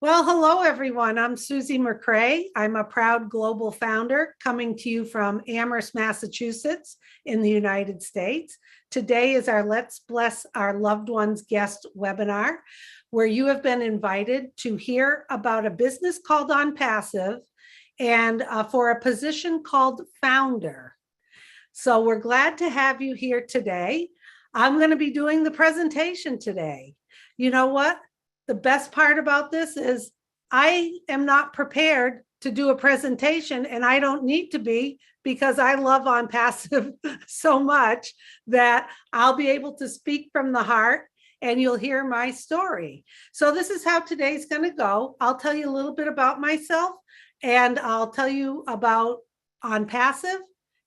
Well, hello, everyone. I'm Susie McCrae. I'm a proud global founder coming to you from Amherst, Massachusetts in the United States. Today is our Let's Bless Our Loved Ones guest webinar, where you have been invited to hear about a business called ONPASSIVE and for a position called founder. So we're glad to have you here today. I'm going to be doing the presentation today. You know what? The best part about this is I am not prepared to do a presentation, and I don't need to be, because I love ONPASSIVE so much that I'll be able to speak from the heart and you'll hear my story. So this is how today's going to go. I'll tell you a little bit about myself, and I'll tell you about ONPASSIVE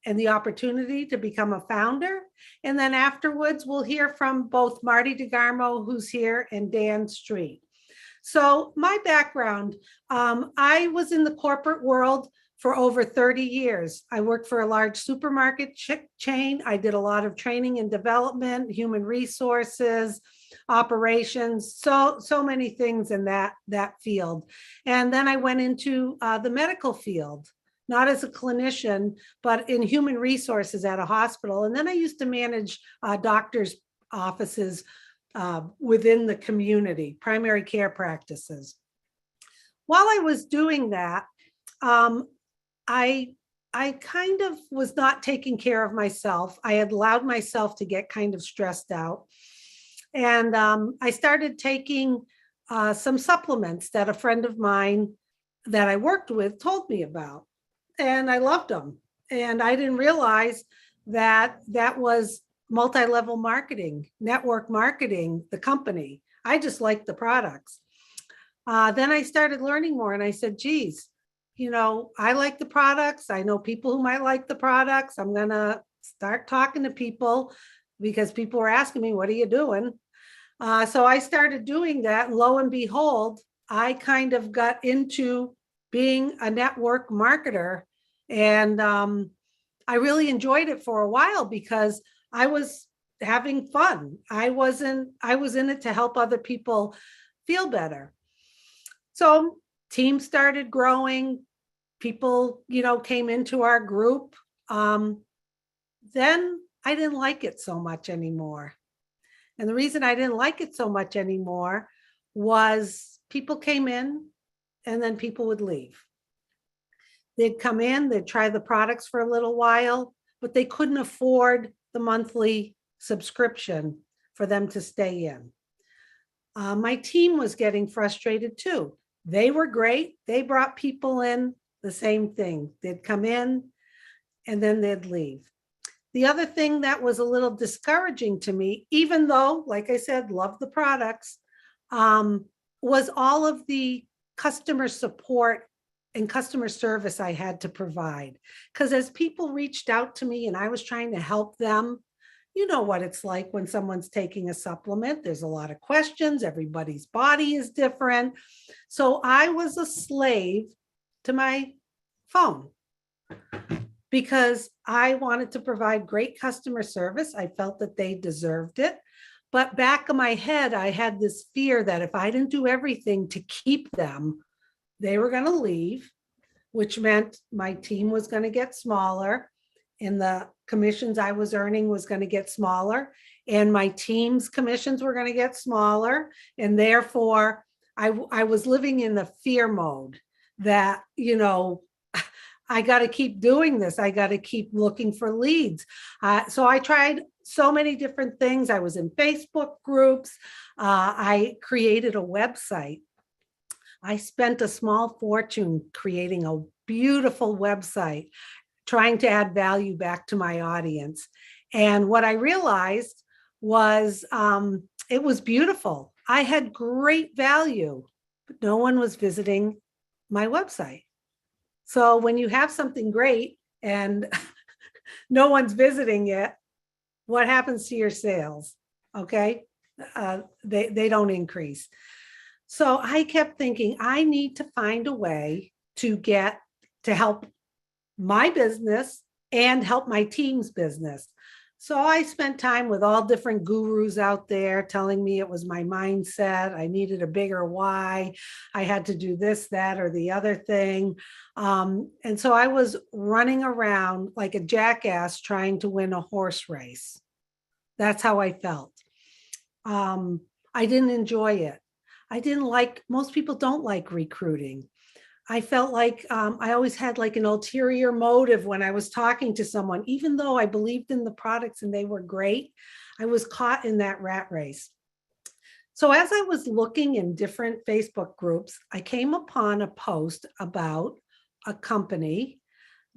and the opportunity to become a founder. And then afterwards, we'll hear from both Marty DeGarmo, who's here, and Dan Street. So my background, I was in the corporate world for over 30 years. I worked for a large supermarket chain. I did a lot of training and development, human resources, operations, so many things in that field. And then I went into the medical field, not as a clinician, but in human resources at a hospital. And then I used to manage doctors' offices within the community, primary care practices. While I was doing that, I kind of was not taking care of myself. I had allowed myself to get kind of stressed out. And I started taking some supplements that a friend of mine that I worked with told me about. And I loved them. And I didn't realize that that was multi-level marketing, network marketing, the company. I just liked the products. Then I started learning more, and I said, geez, you know, I like the products. I know people who might like the products. I'm going to start talking to people, because people were asking me, what are you doing? So I started doing that. And lo and behold, I kind of got into being a network marketer. And I really enjoyed it for a while, because I was having fun. I was in it to help other people feel better. So teams started growing. People, came into our group. Then I didn't like it so much anymore. And the reason I didn't like it so much anymore was people came in and then people would leave. They'd come in, they'd try the products for a little while, but they couldn't afford the monthly subscription for them to stay in. My team was getting frustrated too. They were great. They brought people in, the same thing. They'd come in and then they'd leave. The other thing that was a little discouraging to me, even though, like I said, love the products, was all of the customer support and customer service I had to provide. Because as people reached out to me and I was trying to help them, you know what it's like when someone's taking a supplement. There's a lot of questions. Everybody's body is different. So I was a slave to my phone, because I wanted to provide great customer service. I felt that they deserved it. But back in my head, I had this fear that if I didn't do everything to keep them, they were going to leave, which meant my team was going to get smaller, and the commissions I was earning was going to get smaller, and my team's commissions were going to get smaller. And therefore, I was living in the fear mode that, I got to keep doing this. I got to keep looking for leads. So I tried so many different things. I was in Facebook groups. I created a website. I spent a small fortune creating a beautiful website, trying to add value back to my audience. And what I realized was it was beautiful. I had great value, but no one was visiting my website. So when you have something great and no one's visiting it, what happens to your sales? Okay, they don't increase. So I kept thinking, I need to find a way to help my business and help my team's business. So I spent time with all different gurus out there telling me it was my mindset. I needed a bigger why. I had to do this, that, or the other thing. And so I was running around like a jackass trying to win a horse race. That's how I felt. I didn't enjoy it. I didn't like, most people don't like recruiting. I felt like I always had like an ulterior motive when I was talking to someone, even though I believed in the products and they were great. I was caught in that rat race. So as I was looking in different Facebook groups, I came upon a post about a company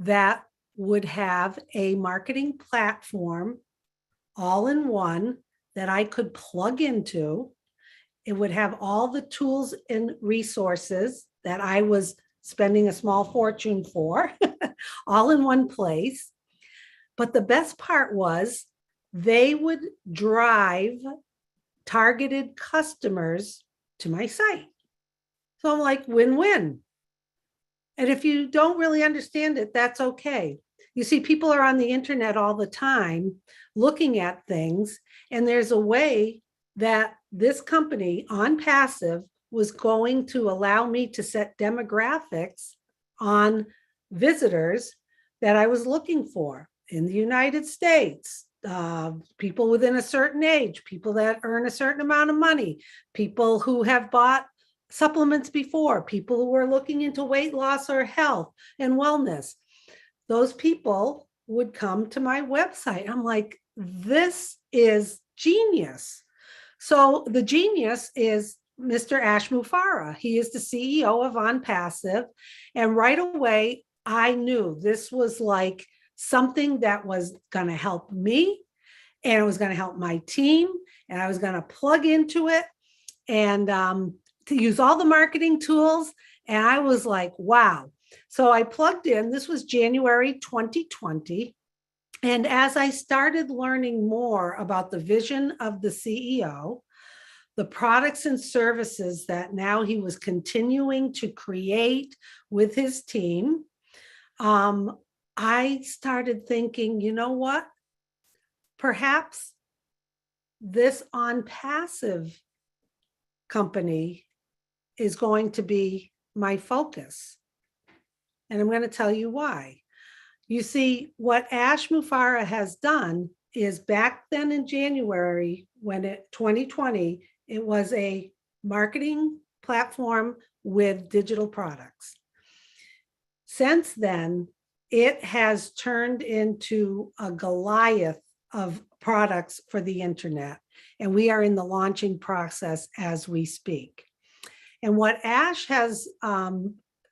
that would have a marketing platform all in one that I could plug into. It would have all the tools and resources that I was spending a small fortune for, all in one place. But the best part was they would drive targeted customers to my site. So I'm like, win-win. And if you don't really understand it, that's okay. You see, people are on the internet all the time looking at things, and there's a way that this company ONPASSIVE was going to allow me to set demographics on visitors that I was looking for in the United States, people within a certain age, people that earn a certain amount of money, people who have bought supplements before, people who are looking into weight loss or health and wellness. Those people would come to my website. I'm like, this is genius. So the genius is Mr. Ash Mufareh. He is the CEO of ONPASSIVE. And right away, I knew this was like something that was going to help me, and it was going to help my team, and I was going to plug into it and to use all the marketing tools. And I was like, wow. So I plugged in. This was January 2020. And as I started learning more about the vision of the CEO, the products and services that now he was continuing to create with his team, I started thinking, you know what? Perhaps this ONPASSIVE company is going to be my focus. And I'm going to tell you why. You see, what Ash Mufareh has done is back then in January, 2020, it was a marketing platform with digital products. Since then, it has turned into a Goliath of products for the internet, and we are in the launching process as we speak. And what Ash has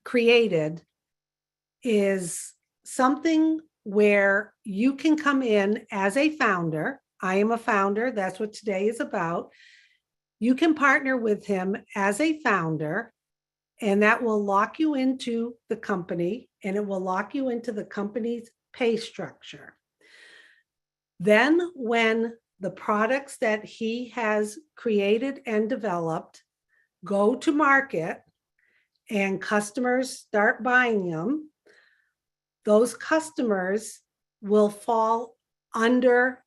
created is something where you can come in as a founder. I am a founder. That's what today is about. You can partner with him as a founder, and that will lock you into the company, and it will lock you into the company's pay structure. Then when the products that he has created and developed go to market and customers start buying them, those customers will fall under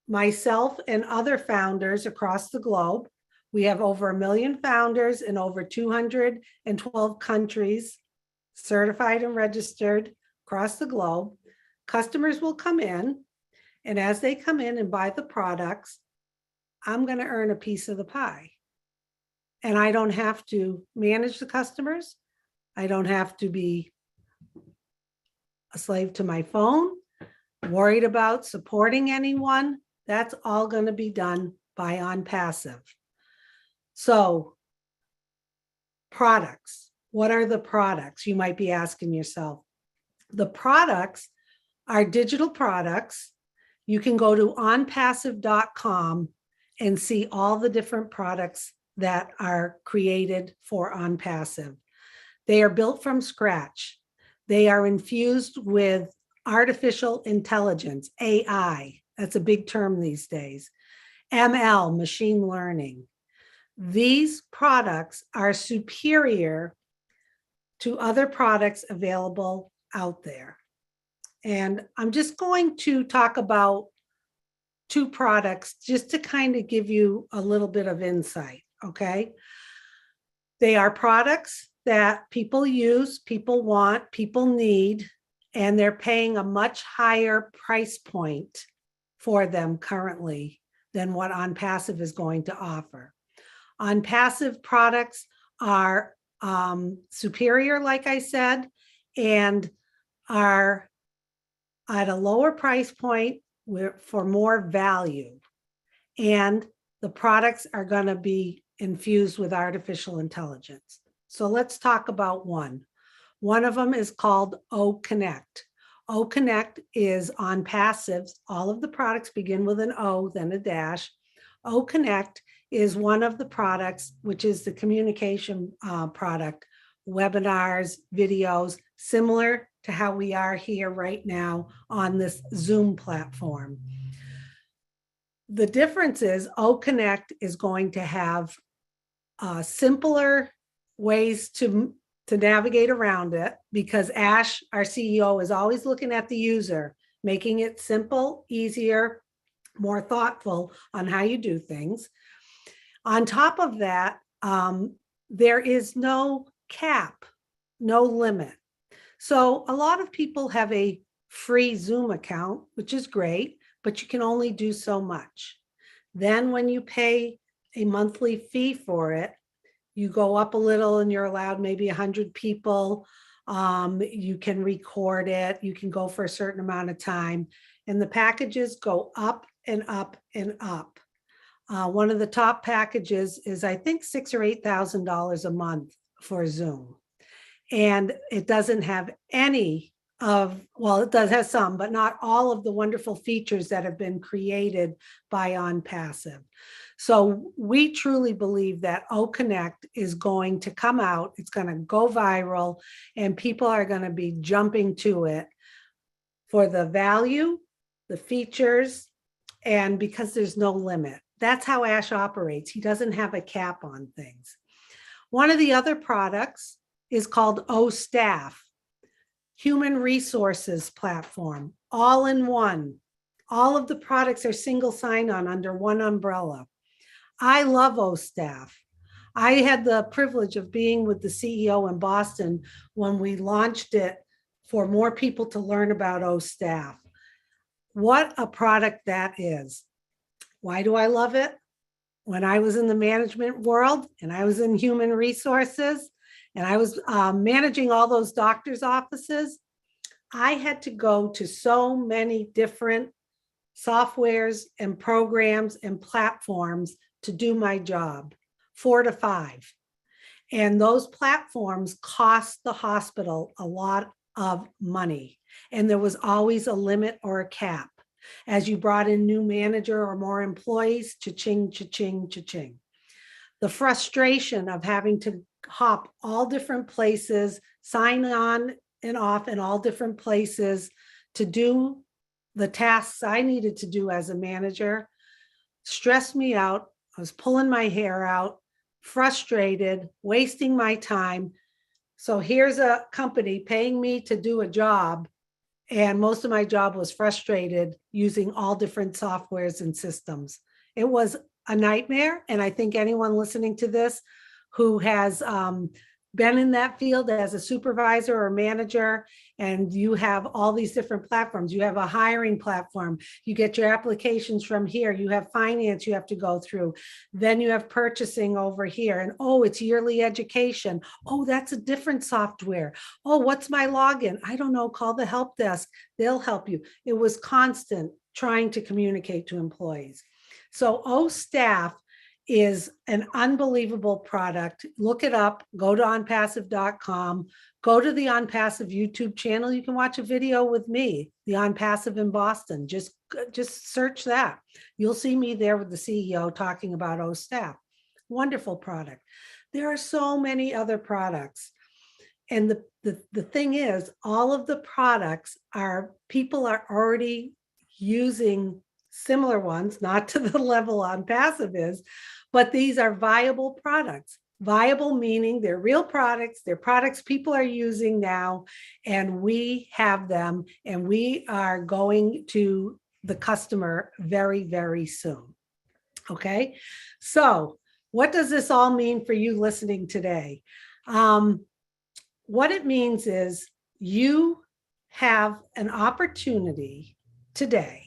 myself and other founders across the globe. We have over 1 million founders in over 212 countries, certified and registered across the globe. Customers will come in, and as they come in and buy the products, I'm going to earn a piece of the pie. And I don't have to manage the customers. I don't have to be a slave to my phone, worried about supporting anyone. That's all going to be done by ONPASSIVE. So, products. What are the products? You might be asking yourself. The products are digital products. You can go to onpassive.com and see all the different products that are created for ONPASSIVE. They are built from scratch. They are infused with artificial intelligence, AI. That's a big term these days. ML, machine learning. These products are superior to other products available out there. And I'm just going to talk about two products just to kind of give you a little bit of insight, okay? They are products that people use, people want, people need, and they're paying a much higher price point for them currently than what ONPASSIVE is going to offer. ONPASSIVE products are superior, like I said, and are at a lower price point for more value. And the products are going to be infused with artificial intelligence. So let's talk about one. One of them is called O-Connect. O-Connect is ONPASSIVE's. All of the products begin with an O, then a dash. O-Connect is one of the products, which is the communication product, webinars, videos, similar to how we are here right now on this Zoom platform. The difference is O-Connect is going to have simpler ways to navigate around it, because Ash, our CEO, is always looking at the user, making it simple, easier, more thoughtful on how you do things. On top of that, there is no cap, no limit. So a lot of people have a free Zoom account, which is great, but you can only do so much. Then when you pay a monthly fee for it, you go up a little and you're allowed maybe 100 people. You can record it. You can go for a certain amount of time. And the packages go up and up and up. One of the top packages is, I think, $6,000 or $8,000 a month for Zoom. And it doesn't have any of, well, it does have some, but not all of the wonderful features that have been created by ONPASSIVE. So we truly believe that O-Connect is going to come out, it's going to go viral, and people are going to be jumping to it for the value, the features, and because there's no limit. That's how Ash operates. He doesn't have a cap on things. One of the other products is called O-Staff, Human Resources Platform, all in one. All of the products are single sign-on under one umbrella. I love O-Staff. I had the privilege of being with the CEO in Boston when we launched it for more people to learn about O-Staff. What a product that is. Why do I love it? When I was in the management world and I was in human resources and I was managing all those doctors' offices, I had to go to so many different softwares and programs and platforms to do my job, 4 to 5. And those platforms cost the hospital a lot of money. And there was always a limit or a cap. As you brought in new manager or more employees, cha-ching, cha-ching, cha-ching. The frustration of having to hop all different places, sign on and off in all different places to do the tasks I needed to do as a manager stressed me out. I was pulling my hair out, frustrated, wasting my time. So here's a company paying me to do a job, and most of my job was frustrated using all different softwares and systems. It was a nightmare, and I think anyone listening to this who has been in that field as a supervisor or manager, and you have all these different platforms. You have a hiring platform. You get your applications from here. You have finance you have to go through. Then you have purchasing over here. And oh, it's yearly education. Oh, that's a different software. Oh, what's my login? I don't know. Call the help desk. They'll help you. It was constant trying to communicate to employees. So O-Staff is an unbelievable product. Look it up, go to onpassive.com, go to the ONPASSIVE YouTube channel. You can watch a video with me, the ONPASSIVE in Boston. Just search that. You'll see me there with the CEO talking about O-Staff. Wonderful product. There are so many other products. And the thing is, all of the products are, people are already using similar ones, not to the level ONPASSIVE is, but these are viable products. Viable meaning they're real products, they're products people are using now, and we have them, and we are going to the customer very, very soon. Okay. So what does this all mean for you listening today? What it means is you have an opportunity today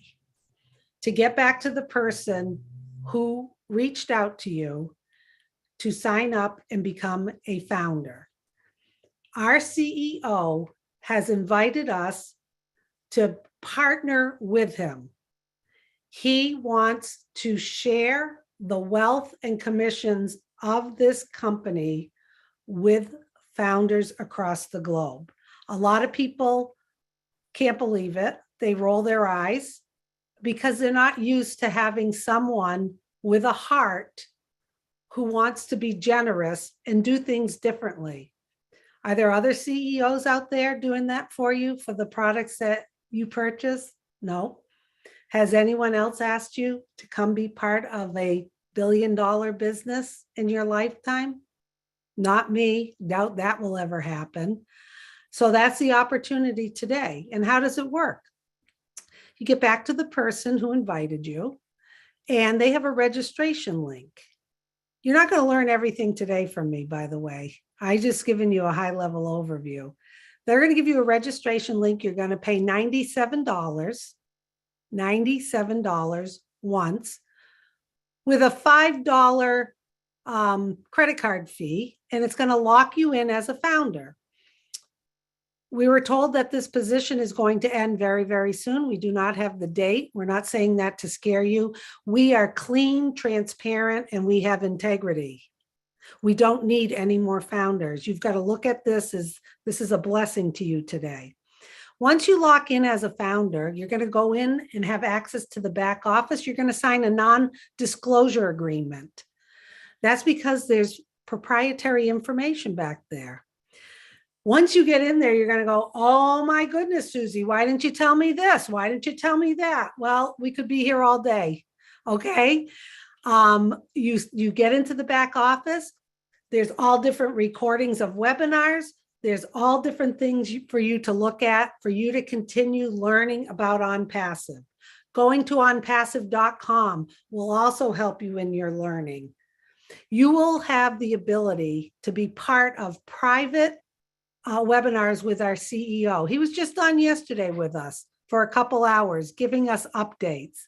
to get back to the person who reached out to you to sign up and become a founder. Our CEO has invited us to partner with him. He wants to share the wealth and commissions of this company with founders across the globe. A lot of people can't believe it. They roll their eyes because they're not used to having someone with a heart who wants to be generous and do things differently. Are there other CEOs out there doing that for you for the products that you purchase? No. Has anyone else asked you to come be part of a billion-dollar business in your lifetime? Not me. Doubt that will ever happen. So that's the opportunity today. And how does it work? You get back to the person who invited you, and they have a registration link. You're not going to learn everything today from me, by the way. I just given you a high-level overview. They're going to give you a registration link. You're going to pay $97 once with a $5 credit card fee, and it's going to lock you in as a founder. We were told that this position is going to end very, very soon. We do not have the date. We're not saying that to scare you. We are clean, transparent, and we have integrity. We don't need any more founders. You've got to look at this as this is a blessing to you today. Once you lock in as a founder, you're going to go in and have access to the back office. You're going to sign a non-disclosure agreement. That's because there's proprietary information back there. Once you get in there, you're going to go, oh my goodness, Susie, why didn't you tell me this? Why didn't you tell me that? Well, we could be here all day. Okay. You get into the back office. There's all different recordings of webinars. There's all different things for you to look at, for you to continue learning about ONPASSIVE. Going to onpassive.com will also help you in your learning. You will have the ability to be part of private webinars with our CEO. He was just on yesterday with us for a couple hours, giving us updates.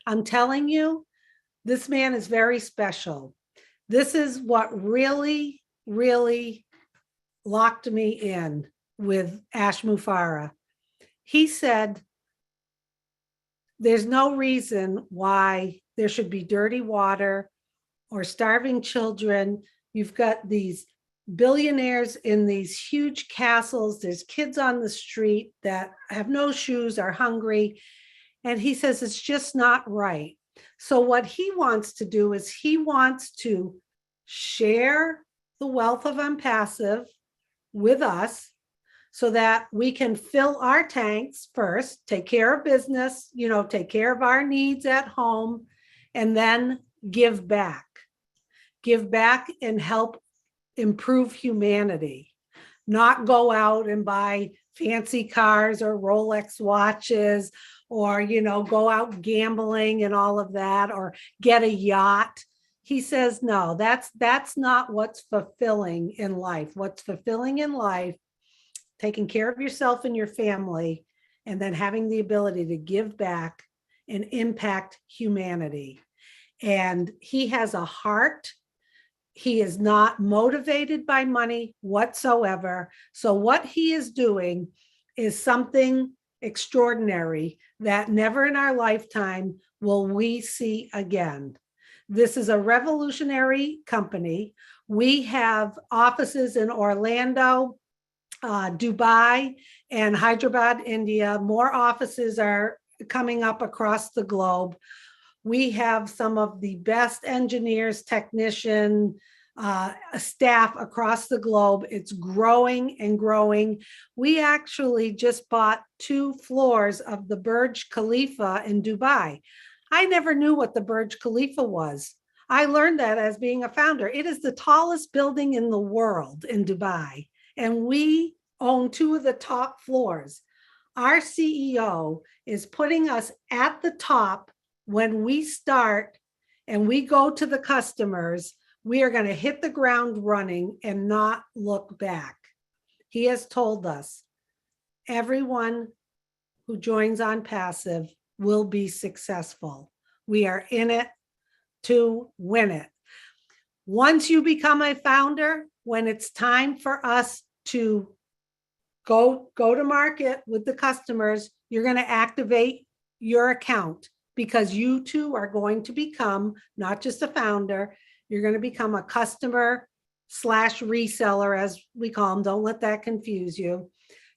I'm telling you, this man is very special. This is what really, really locked me in with Ash Mufareh. He said, there's no reason why there should be dirty water or starving children. You've got these billionaires in these huge castles. There's kids on the street that have no shoes, are hungry. And he says it's just not right. So what he wants to do is he wants to share the wealth of ONPASSIVE with us so that we can fill our tanks first, take care of business, take care of our needs at home, and then give back and help improve humanity, not go out and buy fancy cars or Rolex watches or, go out gambling and all of that, or get a yacht. He says, no, that's not what's fulfilling in life. What's fulfilling in life, taking care of yourself and your family, and then having the ability to give back and impact humanity. And he has a heart. He is not motivated by money whatsoever. So what he is doing is something extraordinary that never in our lifetime will we see again. This is a revolutionary company. We have offices in Orlando, Dubai, and Hyderabad, India. More offices are coming up across the globe. We have some of the best engineers, technicians, staff across the globe. It's growing and growing. We actually just bought 2 floors of the Burj Khalifa in Dubai. I never knew what the Burj Khalifa was. I learned that as being a founder. It is the tallest building in the world in Dubai, and we own 2 of the top floors. our CEO is putting us at the top when we start and we go to the customers. We are going to hit the ground running and not look back. He has told us everyone who joins ONPASSIVE will be successful. We are in it to win it. Once you become a founder, when it's time for us to go to market with the customers, you're going to activate your account, because you too are going to become not just a founder, you're going to become a customer / reseller, as we call them. Don't let that confuse you.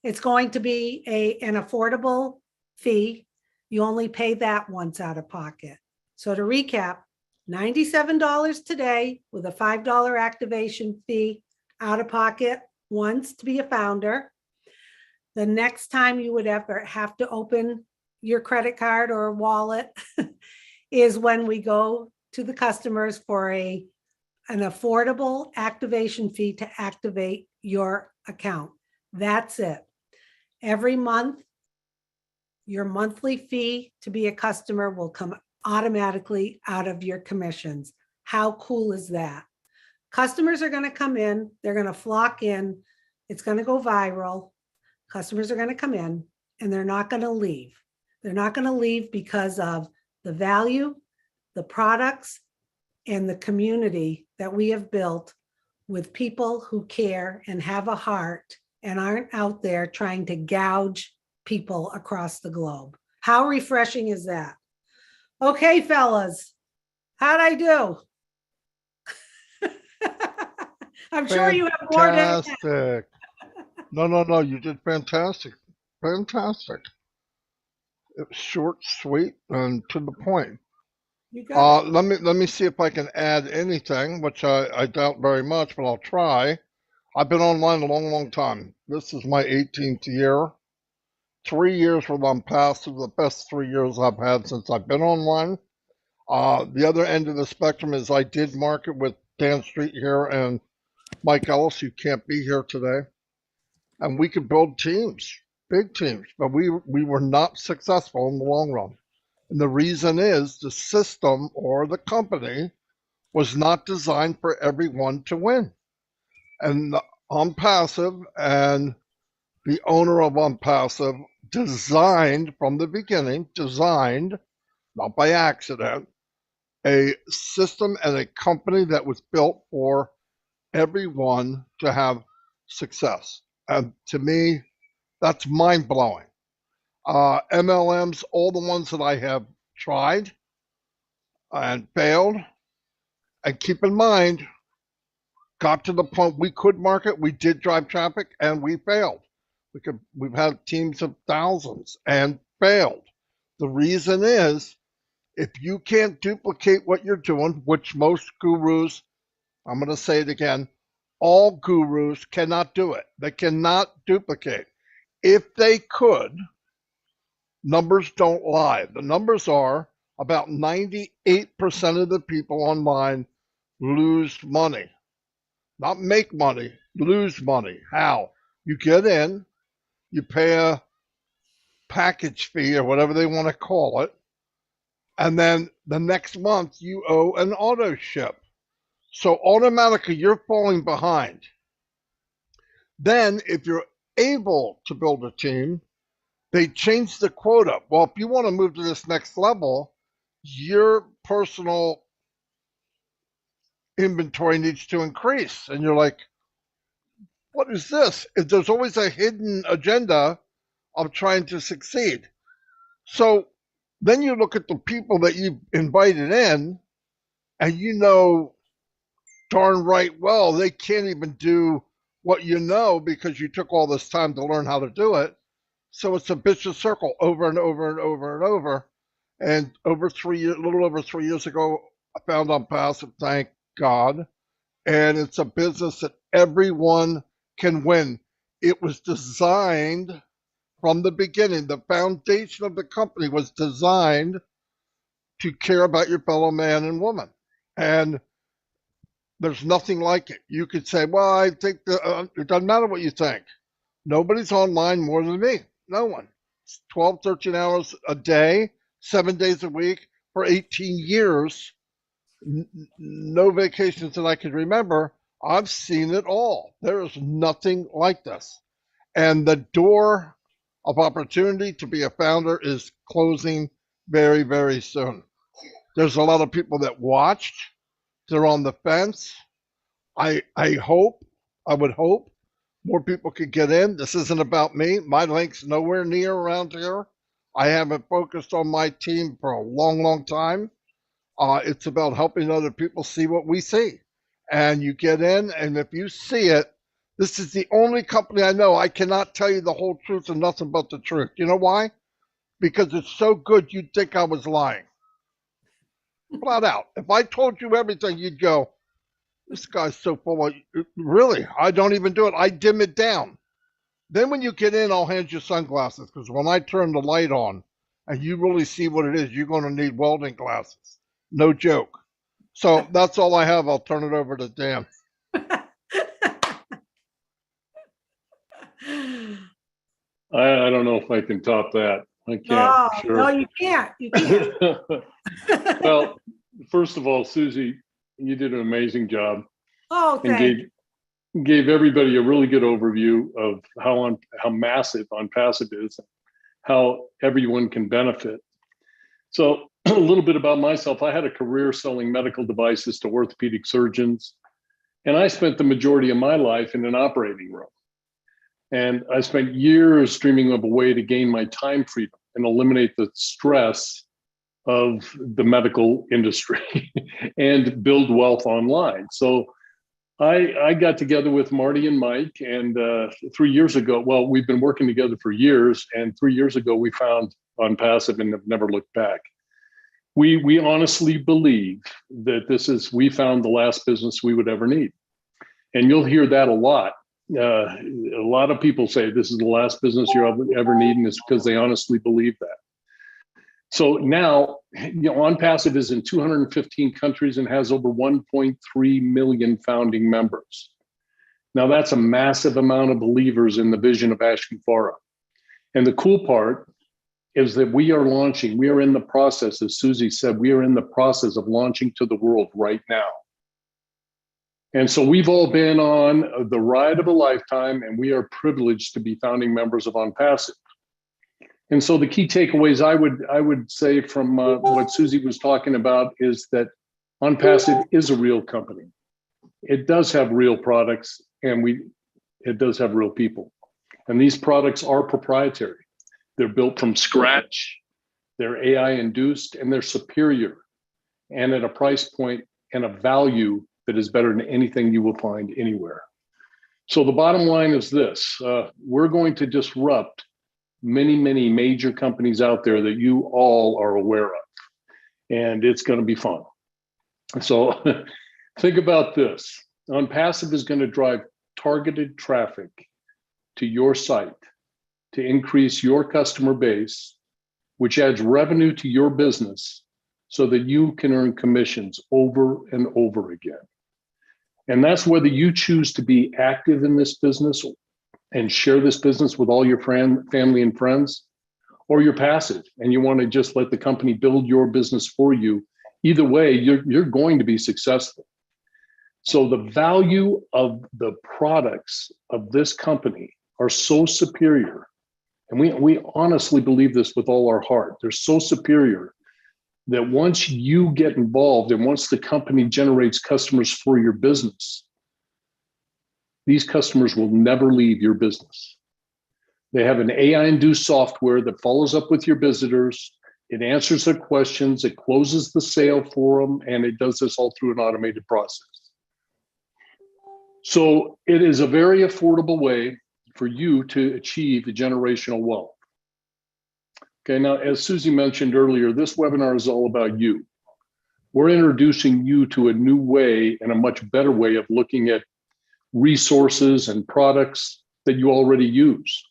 It's going to be an affordable fee. You only pay that once out of pocket. So to recap, $97 today with a $5 activation fee out of pocket once to be a founder. The next time you would ever have to open your credit card or wallet is when we go to the customers for an affordable activation fee to activate your account. That's it. Every month, your monthly fee to be a customer will come automatically out of your commissions. How cool is that? Customers are going to come in, they're going to flock in, it's going to go viral. Customers are going to come in and they're not going to leave. They're not going to leave because of the value, the products, and the community that we have built with people who care and have a heart and aren't out there trying to gouge people across the globe. How refreshing is that? Okay, fellas, how'd I do? I'm sure you have more to add. Fantastic. No, you did fantastic. Fantastic. It was short, sweet, and to the point. You got it. Let me see if I can add anything, which I doubt very much, but I'll try. I've been online a long, long time. This is my 18th year. 3 years with ONPASSIVE, the best 3 years I've had since I've been online. The other end of the spectrum is I did market with Dan Street here and Mike Ellis, who can't be here today. And we could build teams, big teams, but we were not successful in the long run. And the reason is the system or the company was not designed for everyone to win. And ONPASSIVE and the owner of ONPASSIVE designed from the beginning, not by accident, a system and a company that was built for everyone to have success. And to me, that's mind-blowing. MLMs, all the ones that I have tried and failed, and keep in mind, got to the point we could market, we did drive traffic, and we failed. We've had teams of thousands and failed. The reason is, if you can't duplicate what you're doing, which most gurus, I'm going to say it again, all gurus cannot do it. They cannot duplicate. If they could, numbers don't lie. The numbers are about 98% of the people online lose money. Not make money, lose money. How? You get in, you pay a package fee or whatever they want to call it, and then the next month you owe an auto ship. So automatically you're falling behind. Then if you're able to build a team, they change the quota. Well, if you want to move to this next level, your personal inventory needs to increase. And you're like, what is this? There's always a hidden agenda of trying to succeed. So then you look at the people that you've invited in, and you know darn right well they can't even do what you know because you took all this time to learn how to do it. So it's a vicious circle over and over and over and over. And a little over 3 years ago, I found ONPASSIVE, thank God. And it's a business that everyone can win. It was designed from the beginning. The foundation of the company was designed to care about your fellow man and woman. And there's nothing like it. You could say, well, I think it doesn't matter what you think. Nobody's online more than me. No one. 12, 13 hours a day, 7 days a week for 18 years, no vacations that I can remember. I've seen it all. There is nothing like this. And the door of opportunity to be a founder is closing very, very soon. There's a lot of people that watched, they're on the fence. I would hope more people could get in. This isn't about me. My link's nowhere near around here. I haven't focused on my team for a long, long time. It's about helping other people see what we see. And you get in, and if you see it, this is the only company I know. I cannot tell you the whole truth and nothing but the truth. You know why? Because it's so good you'd think I was lying. Flat out. If I told you everything, you'd go, this guy's so full of, really, I don't even do it. I dim it down. Then when you get in, I'll hand you sunglasses, because when I turn the light on and you really see what it is, you're going to need welding glasses. No joke. So that's all I have. I'll turn it over to Dan. I don't know if I can top that. I can't. No, sure. no, you can't. You can't. Well, first of all, Susie, you did an amazing job. Oh, and thanks. gave everybody a really good overview of how massive ONPASSIVE is, how everyone can benefit. So a little bit about myself. I had a career selling medical devices to orthopedic surgeons, and I spent the majority of my life in an operating room. And I spent years dreaming of a way to gain my time freedom and eliminate the stress of the medical industry and build wealth online. So I got together with Marty and Mike, and 3 years ago, well, we've been working together for years, and 3 years ago we found ONPASSIVE and have never looked back. We honestly believe that we found the last business we would ever need. And you'll hear that a lot. A lot of people say this is the last business you'll ever need, and it's because they honestly believe that. So now, ONPASSIVE is in 215 countries and has over 1.3 million founding members. Now, that's a massive amount of believers in the vision of Ashken Farah. And the cool part is that we are in the process, as Susie said, we are in the process of launching to the world right now. And so we've all been on the ride of a lifetime, and we are privileged to be founding members of ONPASSIVE. And so the key takeaways I would say from what Susie was talking about is that ONPASSIVE is a real company. It does have real products, and it does have real people. And these products are proprietary. They're built from scratch, they're AI induced, and they're superior, and at a price point and a value that is better than anything you will find anywhere. So the bottom line is this: we're going to disrupt many, many major companies out there that you all are aware of, and it's going to be fun. So think about this. ONPASSIVE is going to drive targeted traffic to your site to increase your customer base, which adds revenue to your business so that you can earn commissions over and over again. And that's whether you choose to be active in this business and share this business with all your family and friends, or you're passive and you want to just let the company build your business for you. Either way, you're going to be successful. So the value of the products of this company are so superior, and we honestly believe this with all our heart. They're so superior that once you get involved and once the company generates customers for your business, these customers will never leave your business. They have an AI-induced software that follows up with your visitors. It answers their questions, it closes the sale for them, and it does this all through an automated process. So it is a very affordable way for you to achieve the generational wealth. Okay, now, as Susie mentioned earlier, this webinar is all about you. We're introducing you to a new way and a much better way of looking at resources and products that you already use.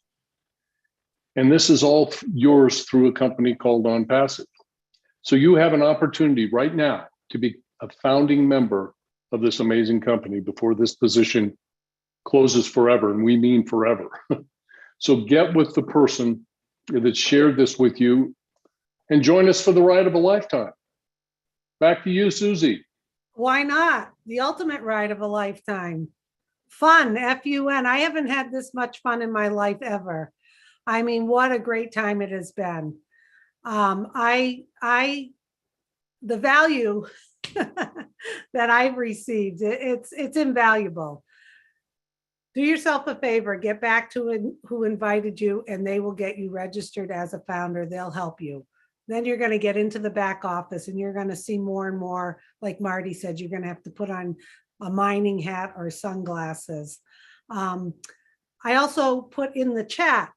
And this is all yours through a company called ONPASSIVE. So you have an opportunity right now to be a founding member of this amazing company before this position closes forever, and we mean forever. So get with the person that shared this with you and join us for the ride of a lifetime. Back to you, Susie. Why not? The ultimate ride of a lifetime. Fun, F-U-N. I haven't had this much fun in my life ever. I mean, what a great time it has been. The value that I've received, it's invaluable. Do yourself a favor, get back to who invited you, and they will get you registered as a founder. They'll help you. Then you're going to get into the back office and you're going to see more and more, like Marty said, you're going to have to put on a mining hat or sunglasses. I also put in the chat,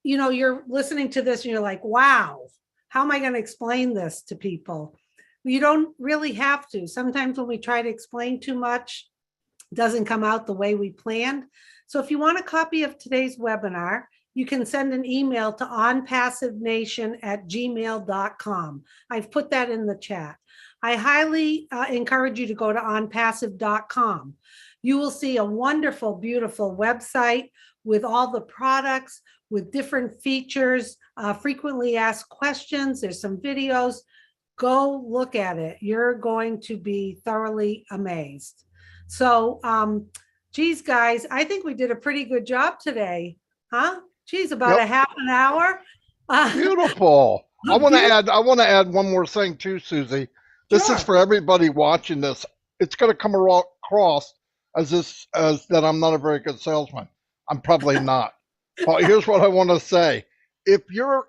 you know, you're listening to this and you're like, wow, how am I going to explain this to people? You don't really have to. Sometimes when we try to explain too much, it doesn't come out the way we planned. So if you want a copy of today's webinar, you can send an email to onpassivenation@gmail.com. I've put that in the chat. I highly encourage you to go to onpassive.com. You will see a wonderful, beautiful website with all the products, with different features, frequently asked questions. There's some videos. Go look at it. You're going to be thoroughly amazed. So, geez, guys, I think we did a pretty good job today, huh? Geez, about a half an hour. Beautiful. I want to add one more thing too, Susie. This is for everybody watching this. It's going to come across as that I'm not a very good salesman. I'm probably not. But here's what I want to say. If your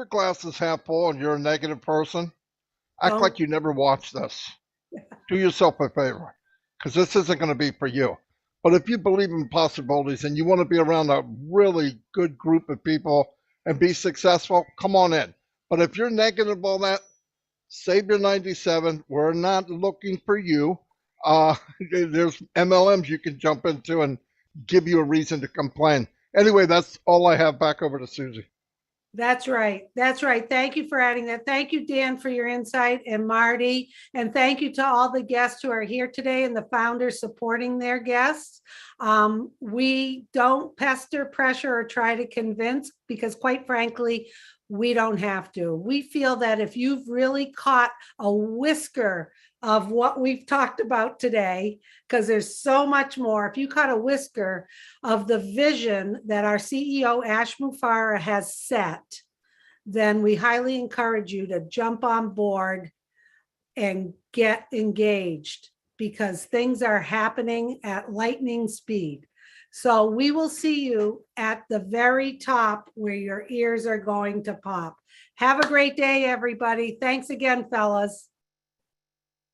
glass is half full and you're a negative person, act like you never watched this. Do yourself a favor, because this isn't going to be for you. But if you believe in possibilities and you want to be around a really good group of people and be successful, come on in. But if you're negative about that, save your 97. We're not looking for you. There's MLMs you can jump into and give you a reason to complain. Anyway, that's all I have. Back over to Susie. That's right. That's right. Thank you for adding that. Thank you, Dan, for your insight, and Marty. And thank you to all the guests who are here today and the founders supporting their guests. We don't pester, pressure, or try to convince, because quite frankly, we don't have to. We feel that if you've really caught a whisker of what we've talked about today, because there's so much more. If you caught a whisker of the vision that our CEO, Ash Mufareh, has set, then we highly encourage you to jump on board and get engaged, because things are happening at lightning speed. So we will see you at the very top where your ears are going to pop. Have a great day, everybody. Thanks again, fellas.